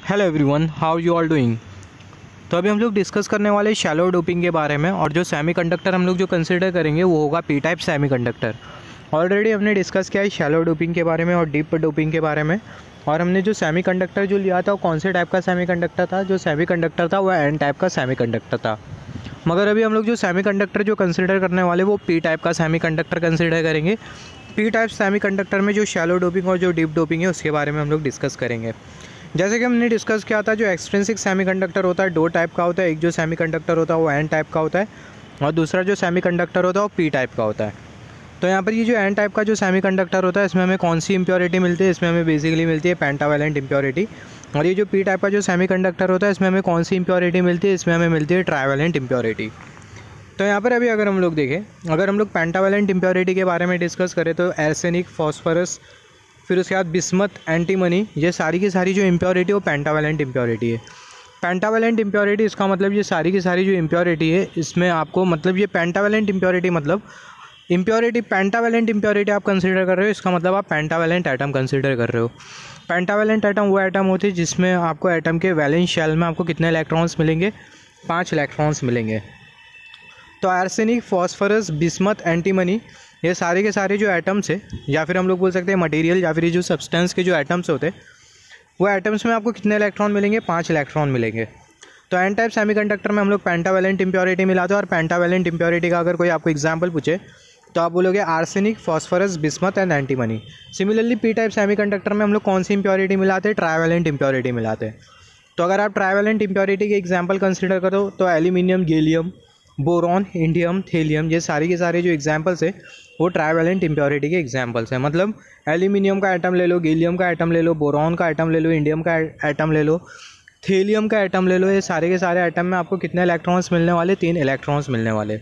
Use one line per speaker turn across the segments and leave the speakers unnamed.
Hello everyone, how you all doing. तो अभी हम लोग डिस्कस करने वाले शैलो डोपिंग के बारे में, और जो सेमीकंडक्टर हम लोग जो कंसिडर करेंगे वो होगा पी टाइप सेमीकंडक्टर। ऑलरेडी हमने डिस्कस किया है शैलो डोपिंग के बारे में और डीप डोपिंग के बारे में, और हमने जो सेमीकंडक्टर जो लिया था वो कौन से टाइप का सेमीकंडक्टर था। जो सेमीकंडक्टर था वो एन टाइप का सेमीकंडक्टर था। मगर अभी हम लोग जो सेमीकंडक्टर जो कंसिडर करने वाले वो पी टाइप का सेमीकंडक्टर कंसिडर करेंगे। पी टाइप सेमीकंडक्टर में जो शैलो डोपिंग और जो डीप डोपिंग है उसके बारे में हम लोग डिस्कस करेंगे। जैसे कि हमने डिस्कस किया था, जो एक्सट्रिंसिक सेमीकंडक्टर होता है दो टाइप का होता है। एक जो सेमीकंडक्टर होता है वो एन टाइप का होता है, और दूसरा जो सेमीकंडक्टर होता है वो पी टाइप का होता है। तो यहाँ पर ये जो एन टाइप का जो सेमीकंडक्टर होता है इसमें हमें कौन सी इम्प्योरिटी मिलती है, इसमें हमें बेसिकली मिलती है पेंटावैलेंट इम्प्योरिटी। और ये जो पी टाइप का जो सेमीकंडक्टर होता है इसमें हमें कौन सी इम्प्योरिटी मिलती है, इसमें हमें मिलती है ट्राइवैलेंट इम्प्योरिटी। तो यहाँ पर अभी अगर हम लोग देखें, अगर हम लोग पेंटावैलेंट इम्प्योरिटी के बारे में डिस्कस करें तो आर्सेनिक, फॉस्फोरस, फिर उसके बाद बिस्मथ, एंटीमनी, ये सारी की सारी जो इम्प्योरिटी वो पेंटावैलेंट इम्प्योरिटी है। पेंटावैलेंट इम्प्योरिटी इसका मतलब ये सारी की सारी जो इम्प्योरिटी है इसमें आपको मतलब ये पेंटावैलेंट इम्प्योरिटी मतलब इम्प्योरिटी पेंटावैलेंट इम्प्योरिटी आप कंसिडर कर रहे हो, इसका मतलब आप पेंटावैलेंट एटम कंसिडर कर रहे हो। पेंटावैलेंट एटम वो एटम होती है जिसमें आपको एटम के वैलेंस शेल में आपको कितने इलेक्ट्रॉन्स मिलेंगे, 5 इलेक्ट्रॉन्स मिलेंगे। तो आर्सेनिक, फॉस्फोरस, बिस्मथ, एंटीमनी, ये सारे के सारे जो एटम्स है, या फिर हम लोग बोल सकते हैं मटेरियल, या फिर ये जो सब्सटेंस के जो एटम्स होते हैं वो एटम्स में आपको कितने इलेक्ट्रॉन मिलेंगे, 5 इलेक्ट्रॉन मिलेंगे। तो एन टाइप सेमीकंडक्टर में हम लोग पेंटावैलेंट इम्प्योरिटी मिलाते हैं, और पेंटावैलेंट इम्प्योरिटी का अगर कोई आपको एग्जाम्पल पूछे तो आप बोलोगे arsenic, phosphorus, bismuth and antimony. Similarly P type semiconductor में हम लोग कौन सी इम्प्योरिटी मिलाते हैं, ट्राइवैलेंट इम्प्योरिटी मिलाते हैं। तो अगर आप ट्राइवैलेंट इम्प्योरिटी के एग्जाम्पल कंसिडर करो तो aluminium, gallium, boron, indium, thallium, ये सारे के सारे जो एग्जाम्पल्स है वो ट्राइवैलेंट इम्प्योरिटी के एग्जाम्पल्स हैं। मतलब एल्यूमिनियम का एटम ले लो, गैलियम का एटम ले लो, बोरॉन का एटम ले लो, इंडियम का एटम ले लो, थेलियम का एटम ले लो, ये सारे के सारे एटम में आपको कितने इलेक्ट्रॉन्स मिलने वाले, 3 इलेक्ट्रॉन्स मिलने वाले।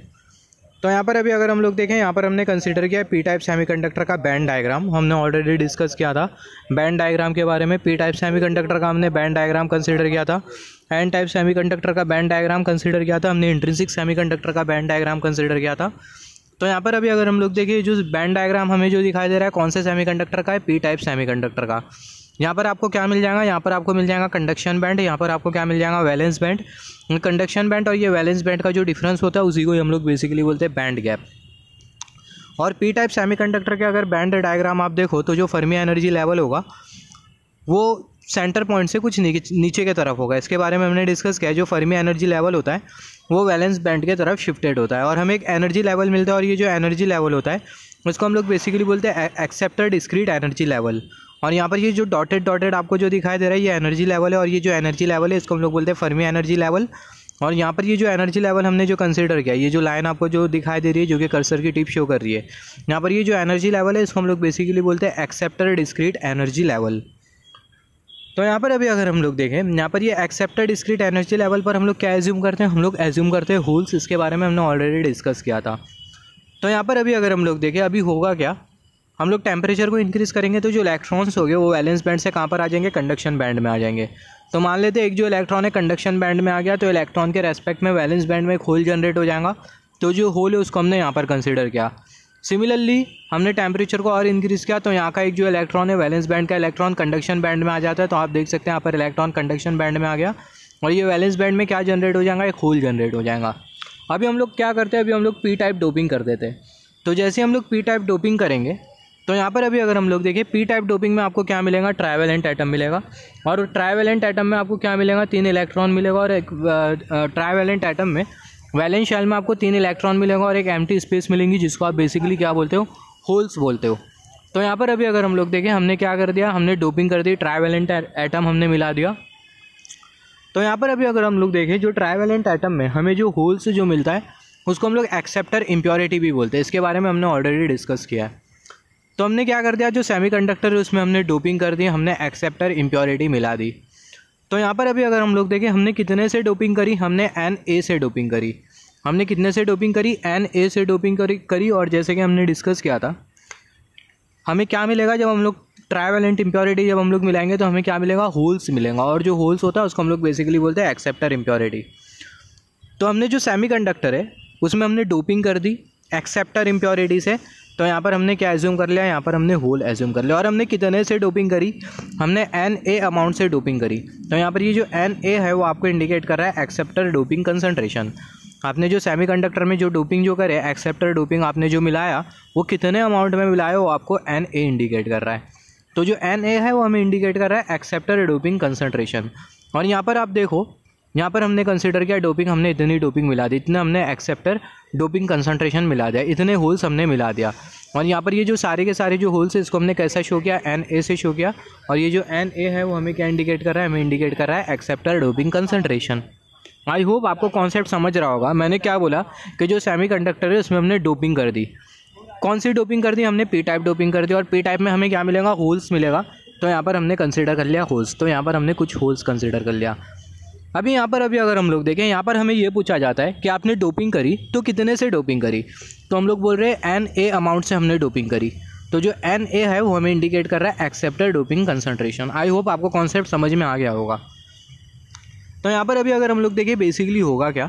तो यहाँ पर अभी अगर हम लोग देखें, यहाँ पर हमने कंसिडर किया पी टाइप सेमीकंडक्टर का बैंड डायग्राम। हमने ऑलरेडी डिस्कस किया था बैंड डायग्राम के बारे में। पी टाइप सेमीकंडक्टर का हमने बैंड डायग्राम कंसिडर किया था, एन टाइप सेमीकंडक्टर का बैंड डायग्राम कंसिडर किया था, हमने इंट्रिंसिक सेमीकंडक्टर का बैंड डायग्राम कंसिडर किया था। तो यहाँ पर अभी अगर हम लोग देखें, जो बैंड डायग्राम हमें जो दिखाई दे रहा है कौन से सेमीकंडक्टर का है, पी टाइप सेमीकंडक्टर का। यहाँ पर आपको क्या मिल जाएगा, यहाँ पर आपको मिल जाएगा कंडक्शन बैंड, यहाँ पर आपको क्या मिल जाएगा, वैलेंस बैंड। कंडक्शन बैंड और ये वैलेंस बैंड का जो डिफरेंस होता है उसी को हम लोग बेसिकली बोलते हैं बैंड गैप। और पी टाइप सेमीकंडक्टर के अगर बैंड डायग्राम आप देखो तो जो फर्मी एनर्जी लेवल होगा वो सेंटर पॉइंट से कुछ नीचे की तरफ होगा। इसके बारे में हमने डिस्कस किया है। जो फर्मी एनर्जी लेवल होता है वो वैलेंस बैंड की तरफ शिफ्टेड होता है, और हमें एक एनर्जी लेवल मिलता है, और ये जो एनर्जी लेवल होता है उसको हम लोग बेसिकली बोलते हैं एक्सेप्टर डिस्क्रीट एनर्जी लेवल। और यहाँ पर ये जो डॉटेड आपको जो दिखाई दे रहा है ये एनर्जी लेवल है, और ये जो एनर्जी लेवल है इसको हम लोग बोलते हैं फर्मी एनर्जी लेवल। और यहाँ पर ये जो एनर्जी लेवल हमने जो कंसिडर किया, ये जो लाइन आपको जो दिखाई दे रही है जो कि कर्सर की टिप शो कर रही है, यहाँ पर ये जो एनर्जी लेवल है इसको हम लोग बेसिकली बोलते हैं एक्सेप्टर डिस्क्रीट एनर्जी लेवल। तो यहाँ पर अभी अगर हम लोग देखें, यहाँ पर ये एक्सेप्टर डिस्क्रीट एनर्जी लेवल पर हम लोग क्या एज्यूम करते हैं, हम लोग एज्यूम करते हैं होल्स। इसके बारे में हमने ऑलरेडी डिस्कस किया था। तो यहाँ पर अभी अगर हम लोग देखें, अभी होगा क्या, हम लोग टेम्परेचर को इंक्रीज़ करेंगे तो जो इलेक्ट्रॉन्स हो गए वो वैलेंस बैंड से कहाँ पर आ जाएंगे, कंडक्शन बैंड में आ जाएंगे। तो मान लेते हैं एक जो इलेक्ट्रॉन है कंडक्शन बैंड में आ गया, तो इलेक्ट्रॉन के रेस्पेक्ट में वैलेंस बैंड में एक होल जनरेट हो जाएगा। तो जो होल है उसको हमने यहाँ पर कंसिडर किया। सिमिलरली हमने टेम्परेचर को और इंक्रीज़ किया तो यहाँ का एक जो इलेक्ट्रॉन है वैलेंस बैंड का इलेक्ट्रॉन कंडक्शन बैंड में आ जाता है। तो आप देख सकते हैं यहाँ पर इलेक्ट्रॉन कंडक्शन बैंड में आ गया, और ये वैलेंस बैंड में क्या जनरेट हो जाएगा, एक होल जनरेट हो जाएगा। अभी हम लोग क्या करते हैं, अभी हम लोग पी टाइप डोपिंग कर देते हैं। तो जैसे हम लोग पी टाइप डोपिंग करेंगे तो यहाँ पर अभी अगर हम लोग देखें, पी टाइप डोपिंग में आपको क्या मिलेगा, ट्राइवैलेंट एटम मिलेगा, और ट्राइवैलेंट एटम में आपको क्या मिलेगा, 3 इलेक्ट्रॉन मिलेगा, और एक ट्राइवैलेंट एटम में वैलेंस शेल में आपको 3 इलेक्ट्रॉन मिलेगा और एक एम्प्टी स्पेस मिलेंगी, जिसको आप बेसिकली क्या बोलते हो, होल्स बोलते हो। तो यहाँ पर अभी अगर हम लोग देखें, हमने क्या कर दिया, हमने डोपिंग कर दी, ट्राइवैलेंट एटम हमने मिला दिया। तो यहाँ पर अभी अगर हम लोग देखें, जो ट्राइवैलेंट एटम में हमें जो होल्स जो मिलता है उसको हम लोग एक्सेप्टर इम्प्योरिटी भी बोलते हैं। इसके बारे में हमने ऑलरेडी डिस्कस किया है। तो हमने क्या कर दिया, जो सेमीकंडक्टर है उसमें हमने डोपिंग कर दी, हमने एक्सेप्टर इम्प्योरिटी मिला दी। तो यहाँ पर अभी अगर हम लोग देखें, हमने कितने से डोपिंग करी, हमने Na से डोपिंग करी। हमने कितने से डोपिंग करी, Na से डोपिंग करी। और जैसे कि हमने डिस्कस किया था, हमें क्या मिलेगा जब हम लोग ट्राइवैलेंट इम्प्योरिटी जब हम लोग मिलाएंगे तो हमें क्या मिलेगा, होल्स मिलेगा। और जो होल्स होता है उसको हम लोग बेसिकली बोलते हैं एक्सेप्टर इम्प्योरिटी। तो हमने जो सेमीकंडक्टर है उसमें हमने डोपिंग कर दी एक्सेप्टर इम्प्योरिटी से, तो यहाँ पर हमने क्या एज्यूम कर लिया, यहाँ पर हमने होल एज्यूम कर लिया। और हमने कितने से डोपिंग करी, हमने Na अमाउंट से डोपिंग करी। तो यहाँ पर ये जो Na है वो आपको इंडिकेट कर रहा है एक्सेप्टर डोपिंग कंसंट्रेशन। आपने जो सेमीकंडक्टर में जो डोपिंग जो करे, एक्सेप्टर डोपिंग आपने जो मिलाया वो कितने अमाउंट में मिलाया वो आपको Na इंडिकेट कर रहा है। तो जो Na है वो हमें इंडिकेट कर रहा है एक्सेप्टर डोपिंग कंसंट्रेशन। और यहाँ पर आप देखो, यहाँ पर हमने कंसिडर किया डोपिंग, हमने इतनी डोपिंग मिला दी, इतना हमने एक्सेप्टर डोपिंग कंसंट्रेशन मिला दिया, इतने होल्स हमने मिला दिया। और यहाँ पर ये जो सारे के सारे जो होल्स है इसको हमने कैसा शो किया, Na से शो किया। और ये जो Na है वो हमें क्या इंडिकेट कर रहा है, हमें इंडिकेट कर रहा है acceptor doping concentration. I hope आपको कॉन्सेप्ट समझ रहा होगा। मैंने क्या बोला कि जो सेमीकंडक्टर है उसमें हमने डोपिंग कर दी। कौन सी डोपिंग कर दी, हमने पी टाइप डोपिंग कर दी। और पी टाइप में हमें क्या मिलेगा, होल्स मिलेगा। तो यहाँ पर हमने कंसिडर कर लिया होल्स, तो यहाँ पर हमने कुछ होल्स कंसिडर कर लिया। अभी यहाँ पर अगर हम लोग देखें, यहाँ पर हमें ये पूछा जाता है कि आपने डोपिंग करी तो कितने से डोपिंग करी। तो हम लोग बोल रहे हैं Na अमाउंट से हमने डोपिंग करी। तो जो Na है वो हमें इंडिकेट कर रहा है acceptor doping concentration. I hope आपको कॉन्सेप्ट समझ में आ गया होगा। तो यहाँ पर अगर हम लोग देखें बेसिकली होगा क्या,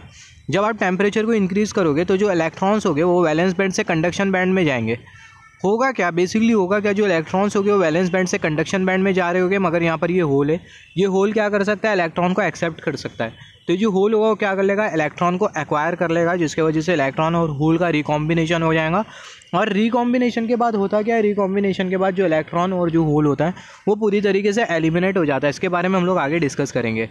जब आप टेम्परेचर को इंक्रीज़ करोगे तो जो इलेक्ट्रॉन्स होंगे वो वैलेंस बैंड से कंडक्शन बैंड में जाएंगे। होगा क्या, बेसिकली होगा क्या, जो इलेक्ट्रॉन्स होंगे वो वैलेंस बैंड से कंडक्शन बैंड में जा रहे होंगे। मगर यहाँ पर ये होल है, ये होल क्या कर सकता है, इलेक्ट्रॉन को एक्सेप्ट कर सकता है। तो जो होल होगा वो क्या कर लेगा, इलेक्ट्रॉन को एक्वायर कर लेगा, जिसकी वजह से इलेक्ट्रॉन और होल का रिकॉम्बिनेशन हो जाएगा। और रिकॉम्बिनेशन के बाद होता क्या है, रिकॉम्बिनेशन के बाद जो इलेक्ट्रॉन और जो होल होता है वो पूरी तरीके से एलिमिनेट हो जाता है। इसके बारे में हम लोग आगे डिस्कस करेंगे।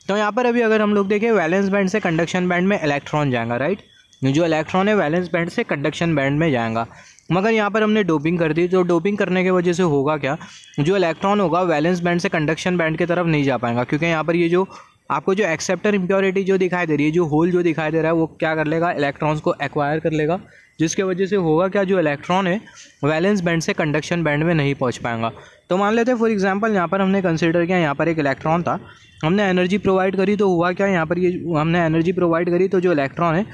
तो यहाँ पर अगर हम लोग देखें, वैलेंस बैंड से कंडक्शन बैंड में इलेक्ट्रॉन जाएगा, राइट। जो इलेक्ट्रॉन है वैलेंस बैंड से कंडक्शन बैंड में जाएगा। मगर यहाँ पर हमने डोपिंग कर दी, तो डोपिंग करने की वजह से होगा क्या, जो इलेक्ट्रॉन होगा वैलेंस बैंड से कंडक्शन बैंड की तरफ नहीं जा पाएगा। क्योंकि यहाँ पर ये जो आपको जो एक्सेप्टर इम्प्योरिटी जो दिखाई दे रही है, जो होल जो दिखाई दे रहा है वो क्या कर लेगा, इलेक्ट्रॉन्स को एक्वायर कर लेगा। जिसके वजह से होगा क्या, जो इलेक्ट्रॉन है वैलेंस बैंड से कंडक्शन बैंड में नहीं पहुँच पाएगा। तो मान लेते हैं फॉर एग्जांपल यहाँ पर हमने कंसिडर किया, यहाँ पर एक इलेक्ट्रॉन था, हमने एनर्जी प्रोवाइड करी। तो हुआ क्या, यहाँ पर ये हमने एनर्जी प्रोवाइड करी तो जो इलेक्ट्रॉन है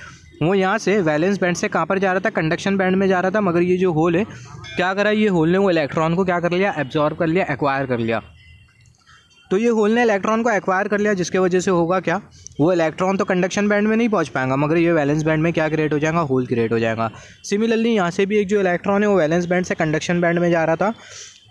वो यहाँ से वैलेंस बैंड से कहाँ पर जा रहा था, कंडक्शन बैंड में जा रहा था। मगर ये जो होल है क्या करा, ये होल ने वो इलेक्ट्रॉन को क्या कर लिया, एब्जॉर्ब कर लिया, एक्वायर कर लिया। तो ये होल ने इलेक्ट्रॉन को एक्वायर कर लिया, जिसके वजह से होगा क्या, वो इलेक्ट्रॉन तो कंडक्शन बैंड में नहीं पहुंच पाएगा, मगर ये वैलेंस बैंड में क्या क्रिएट हो जाएगा, होल क्रिएट हो जाएगा। सिमिलरली यहाँ से भी एक जो इलेक्ट्रॉन है वो वैलेंस बैंड से कंडक्शन बैंड में जा रहा था।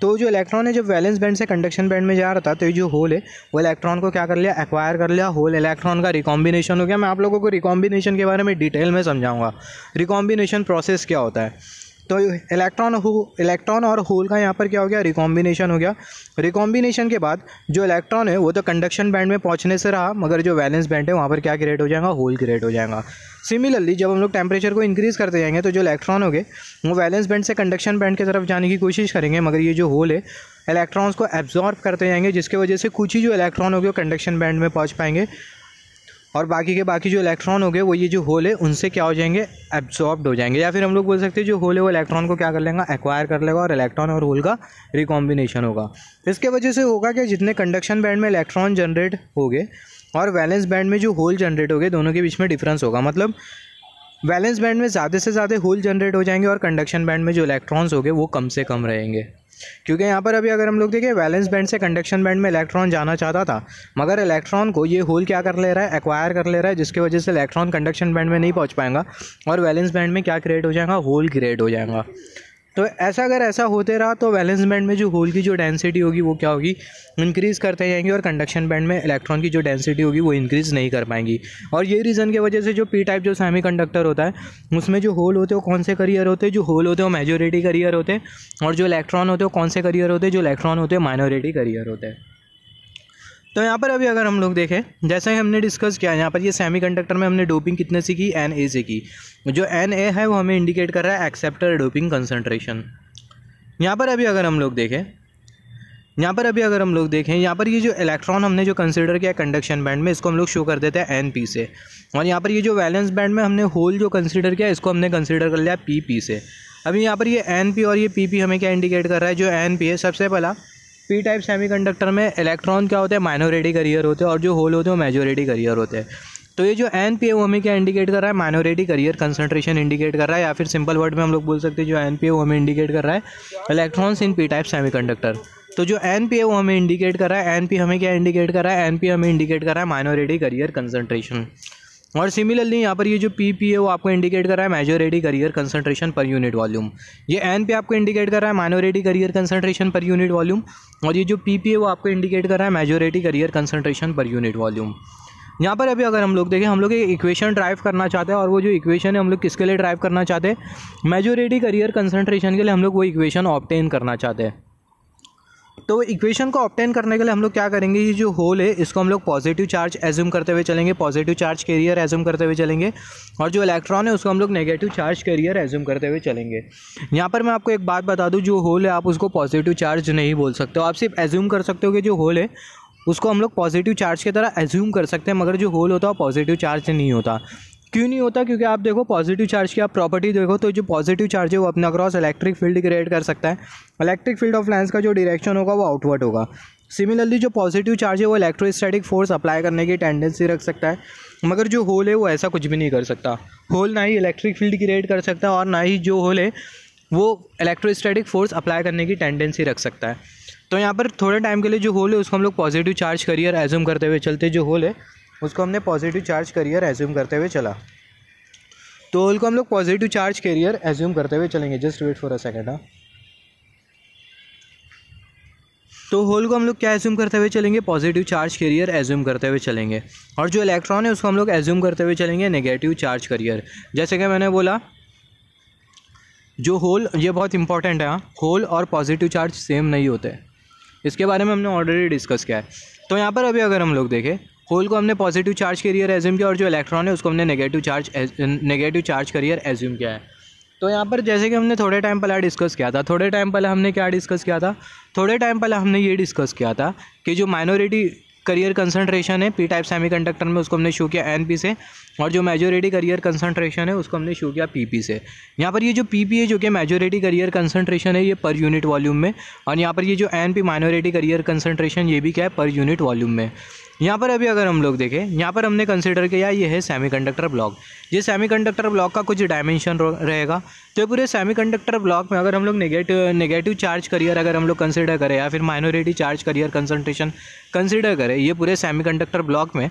तो जो इलेक्ट्रॉन है जब वैलेंस बैंड से कंडक्शन बैंड में जा रहा था, तो ये जो होल है वो इलेक्ट्रॉन को क्या कर लिया, एक्वायर कर लिया। होल इलेक्ट्रॉन का रिकॉम्बिनेशन हो गया। मैं आप लोगों को रिकॉम्बिनेशन के बारे में डिटेल में समझाऊंगा, रिकॉम्बिनेशन प्रोसेस क्या होता है। तो इलेक्ट्रॉन और होल का यहाँ पर क्या हो गया, रिकॉम्बिनेशन हो गया। रिकॉम्बिनेशन के बाद जो इलेक्ट्रॉन है वो तो कंडक्शन बैंड में पहुँचने से रहा, मगर जो वैलेंस बैंड है वहाँ पर क्या क्रिएट हो जाएगा, होल क्रिएट हो जाएगा। सिमिलरली जब हम लोग टेम्परेचर को इंक्रीज़ करते जाएंगे तो जो इलेक्ट्रॉन होंगे वो वैलेंस बैंड से कंडक्शन बैंड की तरफ जाने की कोशिश करेंगे, मगर ये जो होल है इलेक्ट्रॉन्स को एब्जॉर्ब करते जाएंगे, जिसकी वजह से कुछ ही जो इलेक्ट्रॉन होंगे वो कंडक्शन बैंड में पहुँच पाएंगे। और बाकी जो इलेक्ट्रॉन हो गए वो ये जो होल है उनसे क्या हो जाएंगे, एब्जॉर्ब्ड हो जाएंगे। या फिर हम लोग बोल सकते हैं जो होल है वो इलेक्ट्रॉन को क्या कर लेगा, एक्वायर कर लेगा, और इलेक्ट्रॉन और होल का रिकॉम्बिनेशन होगा। इसके वजह से होगा कि जितने कंडक्शन बैंड में इलेक्ट्रॉन जनरेट हो गए और वैलेंस बैंड में जो होल जनरेट हो गए, दोनों के बीच में डिफरेंस होगा। मतलब वैलेंस बैंड में ज़्यादा से ज़्यादा होल जनरेट हो जाएंगे और कंडक्शन बैंड में जो इलेक्ट्रॉन्स हो गए वो कम से कम रहेंगे। क्योंकि यहाँ पर अगर हम लोग देखें, वैलेंस बैंड से कंडक्शन बैंड में इलेक्ट्रॉन जाना चाहता था, मगर इलेक्ट्रॉन को ये होल क्या कर ले रहा है, एक्वायर कर ले रहा है, जिसकी वजह से इलेक्ट्रॉन कंडक्शन बैंड में नहीं पहुँच पाएगा और वैलेंस बैंड में क्या क्रिएट हो जाएगा, होल क्रिएट हो जाएगा। तो ऐसा होते रहा तो वैलेंस बैंड में जो होल की जो डेंसिटी होगी वो क्या होगी, इंक्रीज़ करते जाएंगे, और कंडक्शन बैंड में इलेक्ट्रॉन की जो डेंसिटी होगी वो इंक्रीज़ नहीं कर पाएंगी। और ये रीज़न की वजह से जो पी टाइप जो सेमीकंडक्टर होता है उसमें जो होल होते हैं वो कौन से करियर होते हैं, जो होल होते हैं वो मेजॉरिटी करियर होते हैं, और जो इलेक्ट्रॉन होते हैं वो कौन से करियर होते हैं, जो इलेक्ट्रॉन होते हैं माइनॉरिटी करियर होते हैं। तो यहाँ पर अगर हम लोग देखें, जैसे ही हमने डिस्कस किया, यहाँ पर ये सेमीकंडक्टर में हमने डोपिंग कितने से की, Na से की। जो Na है वो हमें इंडिकेट कर रहा है एक्सेप्टर डोपिंग कंसंट्रेशन। यहाँ पर अगर हम लोग देखें, यहाँ पर ये जो इलेक्ट्रॉन हमने जो कंसिडर किया कंडक्शन बैंड में, इसको हम लोग शो कर देते हैं Np से। और यहाँ पर ये जो वैलेंस बैंड में हमने होल जो कंसिडर किया, इसको हमने कंसिडर कर लिया Pp से। अभी यहाँ पर ये Np और ये Pp हमें क्या इंडिकेट कर रहा है, जो Np है, सबसे पहला पी टाइप सेमीकंडक्टर में इलेक्ट्रॉन क्या होते हैं, माइनॉरिटी करियर होते हैं, और जो होल होते हैं वो मेजॉरिटी करियर होते हैं। तो ये जो Np है वो हमें क्या इंडिकेट कर रहा है, माइनॉरिटी करियर कंसंट्रेशन इंडिकेट कर रहा है, या फिर सिंपल वर्ड में हम लोग बोल सकते हैं जो Np है वो हमें इंडिकेट कर रहा है electrons in P type semiconductor. तो जो Np है वो हमें इंडिकेट कर रहा है, Np हमें क्या इंडिकेट कर रहा है, Np हमें इंडिकेट कर रहा है माइनॉरिटी करियर कंसंट्रेशन। और सिमिलरली यहाँ पर ये जो पी है वो आपको इंडिकेट कर रहा है majority carrier concentration per unit volume. ये एन पे आपको इंडिकेट कर रहा है minority carrier concentration per unit volume, और ये जो पी है वो आपको इंडिकेट कर रहा है majority carrier concentration per unit volume. यहाँ पर अभी अगर हम लोग देखें, हम लोग एक इक्वेशन ड्राइव करना चाहते हैं, और वो जो इक्वेशन है हम लोग किसके लिए ड्राइव करना चाहते हैं, मेजॉरिटी करियर कंसंट्रेशन के लिए हम लोग वो इक्वेशन ऑब्टेन करना चाहते हैं। तो इक्वेशन को ऑब्टेन करने के लिए हम लोग क्या करेंगे, ये जो होल है इसको हम लोग पॉजिटिव चार्ज एज्यूम करते हुए चलेंगे, पॉजिटिव चार्ज कैरियर एज्यूम करते हुए चलेंगे, और जो इलेक्ट्रॉन है उसको हम लोग नेगेटिव चार्ज कैरियर एज्यूम करते हुए चलेंगे। यहाँ पर मैं आपको एक बात बता दूँ, जो होल है आप उसको पॉजिटिव चार्ज नहीं बोल सकते हो, आप सिर्फ एज्यूम कर सकते हो कि जो होल है उसको हम लोग पॉजिटिव चार्ज की तरह एज्यूम कर सकते हैं, मगर जो होल होता है वो पॉजिटिव चार्ज नहीं होता। क्यों नहीं होता? क्योंकि आप देखो पॉजिटिव चार्ज की आप प्रॉपर्टी देखो, तो जो पॉजिटिव चार्ज है वो अपने अक्रॉस इलेक्ट्रिक फील्ड क्रिएट कर सकता है। इलेक्ट्रिक फील्ड ऑफ लाइंस का जो डायरेक्शन होगा वो आउटवर्ड होगा। सिमिलरली जो पॉजिटिव चार्ज है वो इलेक्ट्रोस्टैटिक फोर्स अप्लाई करने की टेंडेंसी रख सकता है, मगर जो होल है वो ऐसा कुछ भी नहीं कर सकता। होल ना ही इलेक्ट्रिक फील्ड क्रिएट कर सकता है, और ना ही जो होल है वो इलेक्ट्रोस्टैटिक फोर्स अप्लाई करने की टेंडेंसी रख सकता है। तो यहाँ पर थोड़े टाइम के लिए जो होल है उसको हम लोग पॉजिटिव चार्ज कैरियर एज्यूम करते हुए चलते, जो होल है उसको हमने पॉजिटिव चार्ज कैरियर एज्यूम करते हुए चला, तो होल को हम लोग पॉजिटिव चार्ज कैरियर एज्यूम करते हुए चलेंगे। Just wait for a second. तो होल को हम लोग क्या एज्यूम करते हुए चलेंगे, पॉजिटिव चार्ज कैरियर एज्यूम करते हुए चलेंगे, और जो इलेक्ट्रॉन है उसको हम लोग एज्यूम करते हुए चलेंगे नेगेटिव चार्ज कैरियर। जैसे कि मैंने बोला जो होल, ये बहुत इंपॉर्टेंट है, होल और पॉजिटिव चार्ज सेम नहीं होते, इसके बारे में हमने ऑलरेडी डिस्कस किया है। तो यहाँ पर अभी अगर हम लोग देखें, होल को हमने पॉजिटिव चार्ज कैरियर एज्यूम किया, और जो इलेक्ट्रॉन है उसको हमने नेगेटिव चार्ज कैरियर एज्यूम किया है। तो यहाँ पर जैसे कि हमने थोड़े टाइम पहले डिस्कस किया था, थोड़े टाइम पहले हमने ये डिस्कस किया था कि जो माइनॉरिटी करियर कंसंट्रेशन है पी टाइप सेमीकंडक्टर में उसको हमने शो किया एनपी से, और जो मेजॉरिटी करियर कंसंट्रेशन है उसको हमने शो किया पीपी से। यहाँ पर ये जो पीपी है जो कि मेजॉरिटी करियर कंसंट्रेशन है ये पर यूनिट वॉल्यूम में, और यहाँ पर ये जो एनपी माइनॉरिटी करियर कंसंट्रेशन ये भी क्या है, पर यूनिट वॉल्यूम में। यहाँ पर अभी अगर हम लोग देखें, यहाँ पर हमने कंसिडर किया ये है सेमीकंडक्टर ब्लॉक। ये सेमीकंडक्टर ब्लॉक का कुछ डायमेंशन रहेगा, तो पूरे सेमीकंडक्टर ब्लॉक में अगर हम लोग नेगेटिव चार्ज करियर अगर हम लोग कंसिडर करें, या फिर minority charge carrier concentration consider करें ये पूरे सेमीकंडक्टर ब्लॉक में,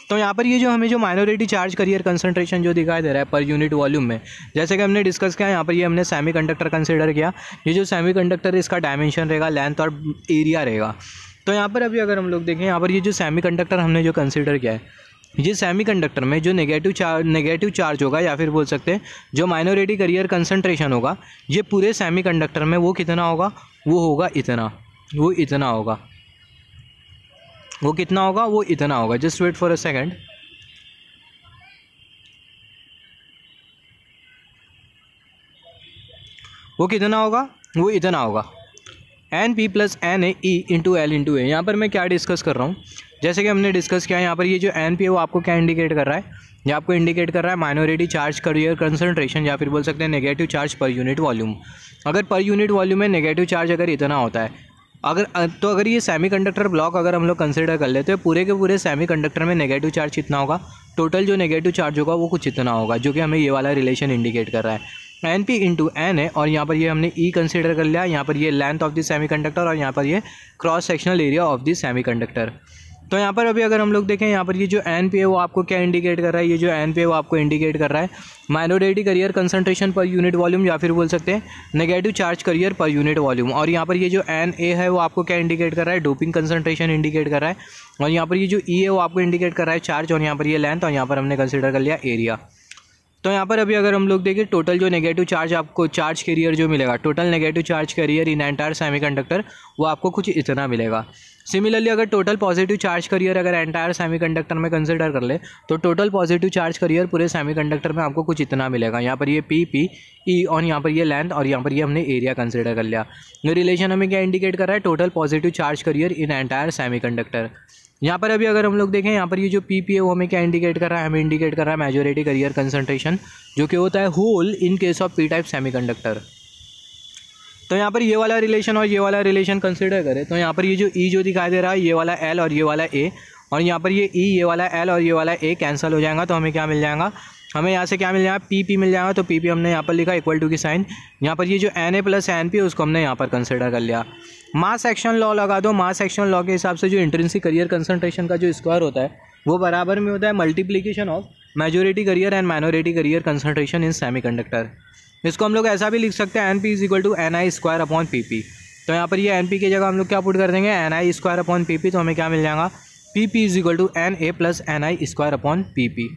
तो यहाँ पर ये जो हमें जो माइनॉरिटी चार्ज करियर कंसंट्रेशन जो दिखाई दे रहा है पर यूनिट वॉल्यूम में, जैसे कि हमने डिस्कस किया यहाँ पर ये हमने सेमीकंडक्टर कंसिडर किया, ये जो सेमीकंडक्टर है इसका डायमेंशन रहेगा, लेंथ और एरिया रहेगा। तो यहाँ पर अभी अगर हम लोग देखें, यहाँ पर ये जो सेमीकंडक्टर हमने जो कंसिडर किया है, ये सेमीकंडक्टर में जो नेगेटिव चार्ज होगा, या फिर बोल सकते हैं जो माइनॉरिटी करियर कंसंट्रेशन होगा, ये पूरे सेमीकंडक्टर में वो कितना होगा, वो होगा इतना, वो इतना होगा, वो कितना होगा, वो इतना होगा। Just wait for a second. वो कितना होगा, वो इतना होगा, N P plus N A E into L into A. यहाँ पर मैं क्या डिस्कस कर रहा हूँ, जैसे कि हमने डिस्कस किया यहाँ पर ये जो एन पी है वो आपको क्या इंडिकेट कर रहा है, ये आपको इंडिकेट कर रहा है माइनॉरिटी चार्ज करियर कंसंट्रेशन, या फिर बोल सकते हैं negative charge per unit volume. अगर पर यूनिट वॉल्यूम में नेगेटिव चार्ज अगर इतना होता है, अगर ये सेमीकंडक्टर ब्लॉक अगर हम लोग कंसिडर कर लेते हैं, पूरे के पूरे सेमीकंडक्टर में नेगेटिव चार्ज कितना होगा, टोटल जो नेगेटिव चार्ज होगा वो कुछ इतना होगा, जो कि हमें ये वाला रिलेशन इंडिकेट कर रहा है। एन पी इंटू एन है, और यहाँ पर ये हमने ई कंसिडर कर लिया, यहाँ पर ये लेंथ ऑफ द सेमीकंडक्टर, और यहाँ पर ये cross sectional area of the semiconductor. तो यहाँ पर अभी अगर हम लोग देखें, यहाँ पर ये जो एन पी है वो आपको क्या इंडिकेट कर रहा है, ये जो एन पी है वो आपको इंडिकेट कर रहा है minority carrier concentration per unit volume, या फिर बोल सकते हैं negative charge carrier per unit volume. और यहाँ पर ये जो एन ए है वो आपको क्या इंडिकेट कर रहा है, डोपिंग कंसंट्रेशन इंडिकेट कर रहा है, और यहाँ पर ये जो ई है वो आपको इंडिकेट कर रहा है चार्ज, और यहाँ पर ये लेंथ, और यहाँ पर हमने कंसिडर कर लिया एरिया। तो यहाँ पर अभी अगर हम लोग देखें, टोटल जो नेगेटिव चार्ज आपको चार्ज कैरियर जो मिलेगा, total negative charge carrier in entire semiconductor, वो आपको कुछ इतना मिलेगा। सिमिलरली अगर टोटल पॉजिटिव चार्ज कैरियर अगर एंटायर सेमीकंडक्टर में कंसिडर कर ले, तो टोटल पॉजिटिव चार्ज कैरियर पूरे सेमीकंडक्टर में आपको कुछ इतना मिलेगा। यहाँ पर ये पी पी ई, और यहाँ पर ये लेंथ, और यहाँ पर ये हमने एरिया कंसिडर कर लिया। ये रिलेशन हमें क्या इंडिकेट कर रहा है, total positive charge carrier in entire semiconductor. यहाँ पर अभी अगर हम लोग देखें, यहाँ पर ये जो पी है वो हमें क्या इंडिकेट कर रहा है, हमें इंडिकेट कर रहा है मेजॉरिटी करियर कंसंट्रेशन, जो कि होता है hole in case of P type semiconductor. तो यहाँ पर ये वाला रिलेशन और ये वाला रिलेशन कंसिडर करें, तो यहाँ पर ये जो ई जो दिखाई दे रहा है, ये वाला एल और ये वाला ए, और यहाँ पर ये ई, ये वाला एल और ये वाला ए कैंसिल हो जाएगा, तो हमें क्या मिल जाएगा, हमें यहाँ से क्या मिल जाएगा, पी मिल जाएगा। तो पी हमने यहाँ पर लिखा इक्वल टू की साइन, यहाँ पर ये जो N A plus N P उसको हमने यहाँ पर कंसिडर कर लिया। मास एक्शन लॉ लगा दो, मास एक्शन लॉ के हिसाब से जो इंट्रिंसिक करियर कंसंट्रेशन का जो स्क्वायर होता है वो बराबर में होता है multiplication of majority carrier and minority carrier concentration in semiconductor. इसको हम लोग ऐसा भी लिख सकते हैं NP is equal to NI² upon PP। तो यहाँ पर ये NP की जगह हम लोग क्या पुट कर देंगे NI² अपॉन PP, तो हमें क्या मिल जाएगा PP is equal to NA plus NI² upon PP।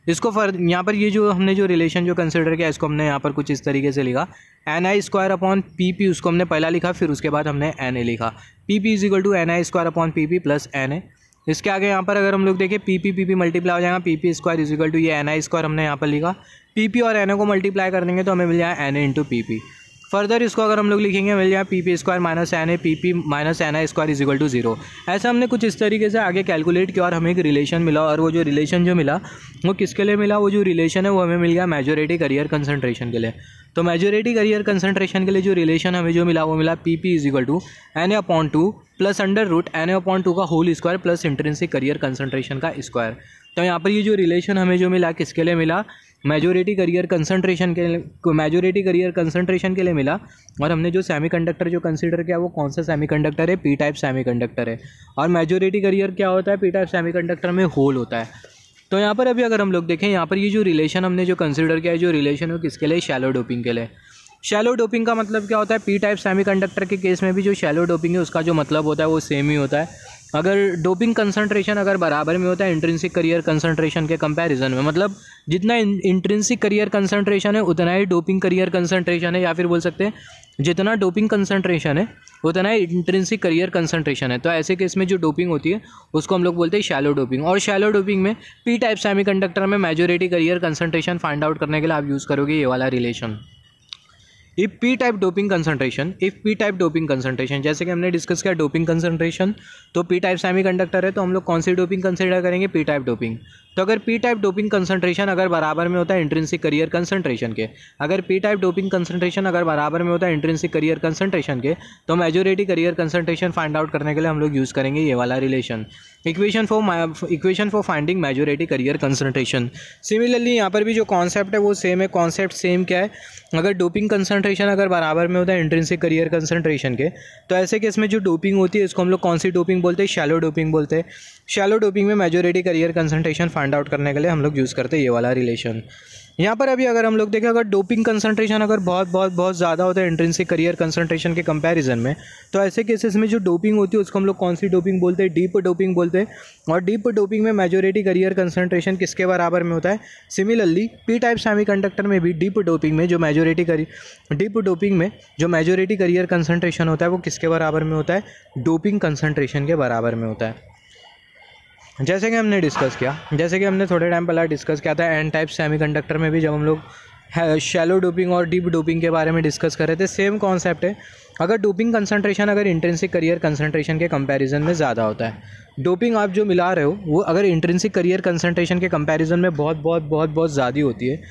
इसको यहाँ पर ये जो हमने जो रिलेशन जो कंसिडर किया इसको हमने यहाँ पर कुछ इस तरीके से लिखा NI² अपॉन PP, उसको हमने पहला लिखा फिर उसके बाद हमने NA लिखा। PP is equal to NI² upon PP plus NA। इसके आगे यहाँ पर अगर हम लोग देखें PP मल्टीप्लाई हो जाएगा PP² इज इक्वल टू ये NI² हमने यहाँ पर लिखा, PP और NA को मल्टीप्लाई कर देंगे तो हमें मिल जाएगा NA इंटू PP। फर्दर इसको अगर हम लोग लिखेंगे मिल जाएगा PP² minus NA PP minus NI² is equal to 0। ऐसा हमने कुछ इस तरीके से आगे कैलकुलेट किया और हमें एक रिलेशन मिला, और वो जो रिलेशन जो मिला वो किसके लिए मिला, वो जो रिलेशन है वो हमें मिल गया मेजॉरिटी करियर कंसंट्रेशन के लिए। तो मेजॉरिटी करियर कंसंट्रेशन के लिए जो रिलेशन हमें जो मिला वो मिला PP is equal to NA/2 plus under root NA/2 का whole square plus intrinsic carrier concentration का स्क्वायर। तो यहाँ पर ये जो रिलेशन हमें जो मिला किसके लिए मिला, मेजॉरिटी करियर कंसंट्रेशन के लिए मिला। और हमने जो सेमीकंडक्टर जो कंसीडर किया वो कौन सा सेमीकंडक्टर है, P टाइप सेमीकंडक्टर है। और मेजॉरिटी करियर क्या होता है, P टाइप सेमीकंडक्टर में होल होता है। तो यहाँ पर अभी अगर हम लोग देखें यहाँ पर ये जो रिलेशन हमने जो कंसीडर किया है, जो रिलेशन है किसके लिए, शैलो डोपिंग के लिए। शैलो डोपिंग का मतलब क्या होता है, P टाइप सेमीकंडक्टर के केस में भी जो शैलो डोपिंग है उसका जो मतलब होता है वो सेम ही होता है। अगर डोपिंग कंसंट्रेशन अगर बराबर में होता है इंट्रिंसिक करियर कंसंट्रेशन के कंपैरिजन में, मतलब जितना इंट्रिंसिक करियर कंसंट्रेशन है उतना ही डोपिंग करियर कंसंट्रेशन है, या फिर बोल सकते हैं जितना डोपिंग कंसंट्रेशन है उतना ही इंट्रिंसिक करियर कंसंट्रेशन है। तो ऐसे केस में जो डोपिंग होती है उसको हम लोग बोलते हैं शैलो डोपिंग। और शैलो डोपिंग में P टाइप सेमीकंडक्टर में majority carrier concentration find out करने के लिए आप यूज़ करोगे ये वाला relation. If P type doping concentration जैसे कि हमने डिस्कस किया डोपिंग कंसंट्रेशन, तो P टाइप सेमीकंडक्टर है तो हम लोग कौन सी डोपिंग कंसिडर करेंगे, P टाइप डोपिंग। तो अगर P टाइप डोपिंग कंसंट्रेशन अगर बराबर में होता है इंट्रिंसिक करियर कंसंट्रेशन के, अगर P टाइप डोपिंग कंसंट्रेशन अगर बराबर में होता है इंट्रिंसिक करियर कंसंट्रेशन के, तो majority carrier concentration find out करने के लिए हम लोग यूज़ करेंगे ये वाला relation, equation for finding majority carrier concentration. Similarly यहाँ पर भी जो कॉन्सेप्ट है वो सेम है। कॉन्सेप्ट सेम क्या है, अगर डोपिंग कंसंट्रेशन अगर बराबर में होता है इंट्रिंसिक करियर कंसंट्रेशन के, तो ऐसे केस में जो डोपिंग होती है इसको हम लोग कौन सी डोपिंग बोलते हैं, शैलो डोपिंग बोलते हैं। शैलो डोपिंग में majority carrier concentration find out करने के लिए हम लोग यूज़ करते हैं ये वाला रिलेशन। यहाँ पर अभी अगर हम लोग देखें अगर डोपिंग कंसंट्रेशन अगर बहुत ज़्यादा होता है इंट्रिंसिक करियर कंसंट्रेशन के कंपैरिजन में, तो ऐसे केसेस में जो डोपिंग होती है उसको हम लोग कौन सी डोपिंग बोलते हैं, डीप डोपिंग बोलते हैं। और डीप डोपिंग में मेजॉरिटी करियर कंसंट्रेशन किसके बराबर में होता है, सिमिलरली P टाइप सेमीकंडक्टर में भी डीप डोपिंग में जो मेजॉरिटी करियर कंसंट्रेशन होता है वो किसके बराबर में होता है, डोपिंग कंसंट्रेशन के बराबर में होता है। जैसे कि हमने थोड़े टाइम पहले डिस्कस किया था N टाइप सेमीकंडक्टर में भी, जब हम लोग शैलो डोपिंग और डीप डोपिंग के बारे में डिस्कस कर रहे थे, सेम कॉन्सेप्ट है। अगर डोपिंग कंसंट्रेशन अगर इंट्रिंसिक करियर कंसंट्रेशन के कंपैरिजन में ज़्यादा होता है, डोपिंग आप जो मिला रहे हो वो अगर इंट्रिंसिक करियर कंसंट्रेशन के कंपैरिजन में बहुत ज़्यादा होती है,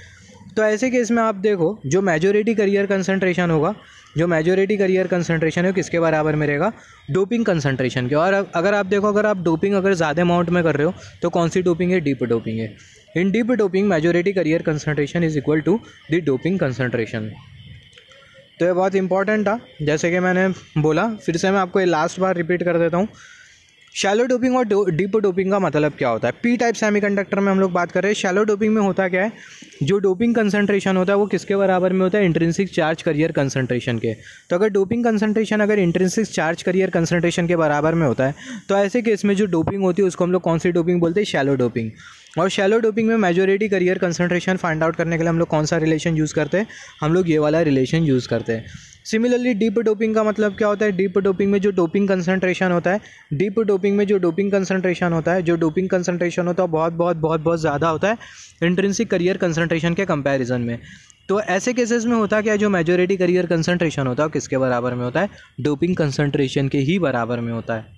तो ऐसे केस में आप देखो जो मेजॉरिटी करियर कंसंट्रेशन होगा, जो मेजॉरिटी करियर कंसंट्रेशन है किसके बराबर में रहेगा, डोपिंग कंसंट्रेशन के। और अगर आप देखो अगर आप डोपिंग अगर ज़्यादा अमाउंट में कर रहे हो तो कौन सी डोपिंग है, डीप डोपिंग है। In deep doping majority carrier concentration is equal to the doping concentration. तो ये बहुत इंपॉर्टेंट था, जैसे कि मैंने बोला, फिर से मैं आपको ये लास्ट बार रिपीट कर देता हूँ। शैलो डोपिंग और डीप डोपिंग का मतलब क्या होता है। P टाइप सेमीकंडक्टर में हम लोग बात कर रहे हैं, शैलो डोपिंग में होता क्या है, जो डोपिंग कंसंट्रेशन होता है वो किसके बराबर में होता है, इंट्रिंसिक चार्ज करियर कंसंट्रेशन के। तो अगर डोपिंग कंसंट्रेशन अगर इंट्रिंसिक चार्ज करियर कंसंट्रेशन के बराबर में होता है, तो ऐसे केस में जो डोपिंग होती है उसको हम लोग कौन सी डोपिंग बोलते हैं, शैलो डोपिंग। और शैलो डोपिंग में majority carrier concentration find out करने के लिए हम लोग कौन सा रिलेशन यूज़ करते हैं, हम लोग ये वाला रिलेशन यूज़ करते हैं। सिमिलरली डीप डोपिंग का मतलब क्या होता है, डीप डोपिंग में जो डोपिंग कंसंट्रेशन होता है, जो डोपिंग कंसंट्रेशन होता है बहुत ज़्यादा होता है इंट्रिंसिक करियर कंसंट्रेशन के कंपैरिजन में। तो ऐसे केसेस में होता क्या है, जो मेजॉरिटी करियर कंसंट्रेशन होता है किसके बराबर में होता है, डोपिंग कंसंट्रेशन के ही बराबर में होता है।